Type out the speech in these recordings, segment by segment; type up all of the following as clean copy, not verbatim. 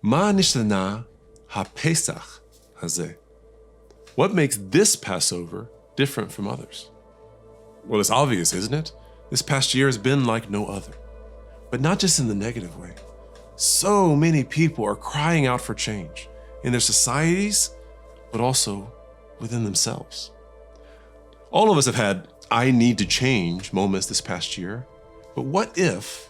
Ma nishtana ha-Pesach hazeh. What makes this Passover different from others? Well, it's obvious, isn't it? This past year has been like no other. But not just in the negative way. So many people are crying out for change in their societies, but also within themselves. All of us have had I need to change moments this past year. But what if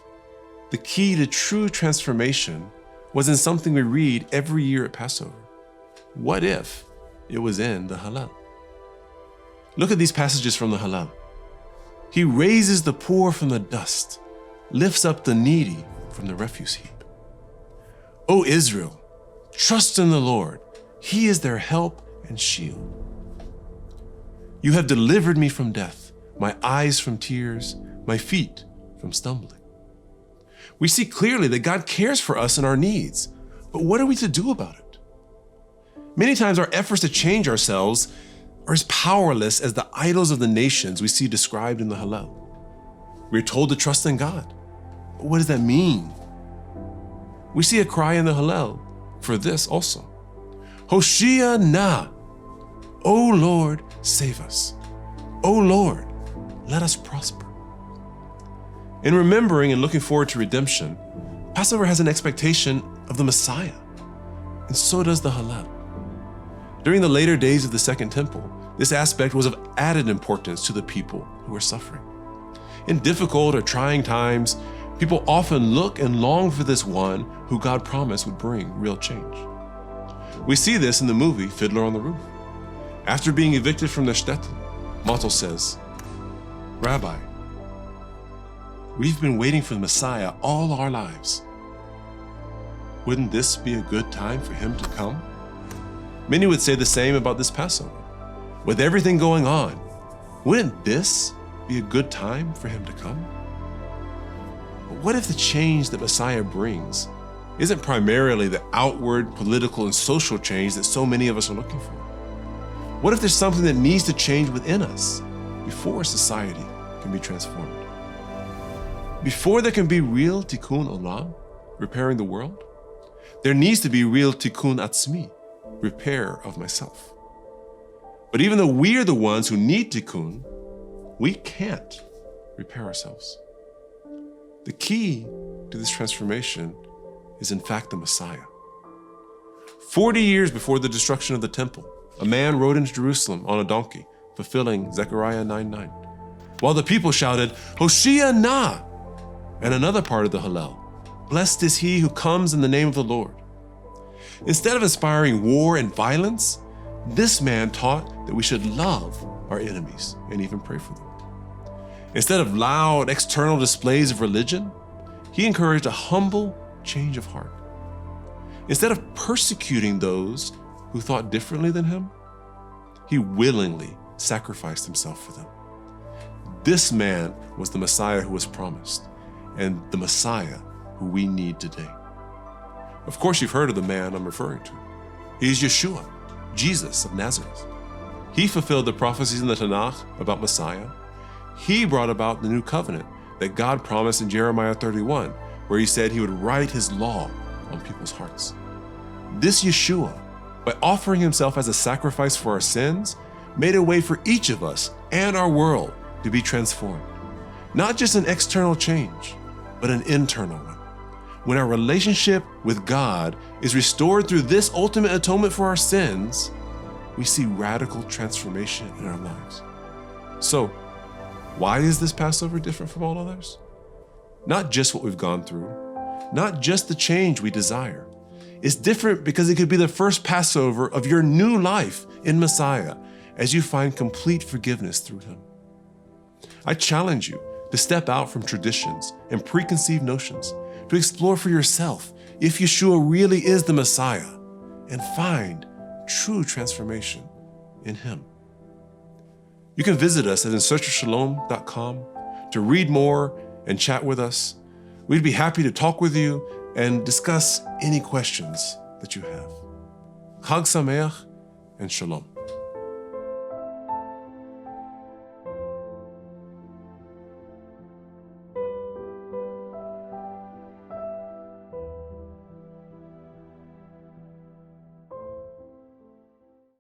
the key to true transformation was in something we read every year at Passover? What if it was in the Hallel? Look at these passages from the Hallel. He raises the poor from the dust, lifts up the needy from the refuse heap. O Israel, trust in the Lord. He is their help and shield. You have delivered me from death, my eyes from tears, my feet from stumbling. We see clearly that God cares for us and our needs, but what are we to do about it? Many times our efforts to change ourselves are as powerless as the idols of the nations we see described in the Hallel. We're told to trust in God. But what does that mean? We see a cry in the Hallel for this also. Hoshia na, O Lord, save us. O Lord, let us prosper. In remembering and looking forward to redemption, Passover has an expectation of the Messiah, and so does the Hallel. During the later days of the Second Temple, this aspect was of added importance to the people who were suffering. In difficult or trying times, people often look and long for this one who God promised would bring real change. We see this in the movie Fiddler on the Roof. After being evicted from their shtetl, Mottel says, "Rabbi, we've been waiting for the Messiah all our lives. Wouldn't this be a good time for him to come?" Many would say the same about this Passover. With everything going on, wouldn't this be a good time for him to come? But what if the change that Messiah brings isn't primarily the outward political and social change that so many of us are looking for? What if there's something that needs to change within us before society can be transformed? Before there can be real tikkun olam, repairing the world, there needs to be real tikkun atzmi, repair of myself. But even though we are the ones who need tikkun, we can't repair ourselves. The key to this transformation is in fact the Messiah. 40 years before the destruction of the temple, a man rode into Jerusalem on a donkey, fulfilling Zechariah 9:9, while the people shouted, "Hoshia na!" And another part of the Hallel, "Blessed is he who comes in the name of the Lord." Instead of inspiring war and violence, this man taught that we should love our enemies and even pray for them. Instead of loud external displays of religion, he encouraged a humble change of heart. Instead of persecuting those who thought differently than him, he willingly sacrificed himself for them. This man was the Messiah who was promised, and the Messiah who we need today. Of course, you've heard of the man I'm referring to. He's Yeshua, Jesus of Nazareth. He fulfilled the prophecies in the Tanakh about Messiah. He brought about the new covenant that God promised in Jeremiah 31, where he said he would write his law on people's hearts. This Yeshua, by offering himself as a sacrifice for our sins, made a way for each of us and our world to be transformed. Not just an external change, but an internal one. When our relationship with God is restored through this ultimate atonement for our sins, we see radical transformation in our lives. So, why is this Passover different from all others? Not just what we've gone through, not just the change we desire. It's different because it could be the first Passover of your new life in Messiah as you find complete forgiveness through him. I challenge you to step out from traditions and preconceived notions, to explore for yourself if Yeshua really is the Messiah, and find true transformation in him. You can visit us at insearchofshalom.com to read more and chat with us. We'd be happy to talk with you and discuss any questions that you have. Chag Sameach and Shalom.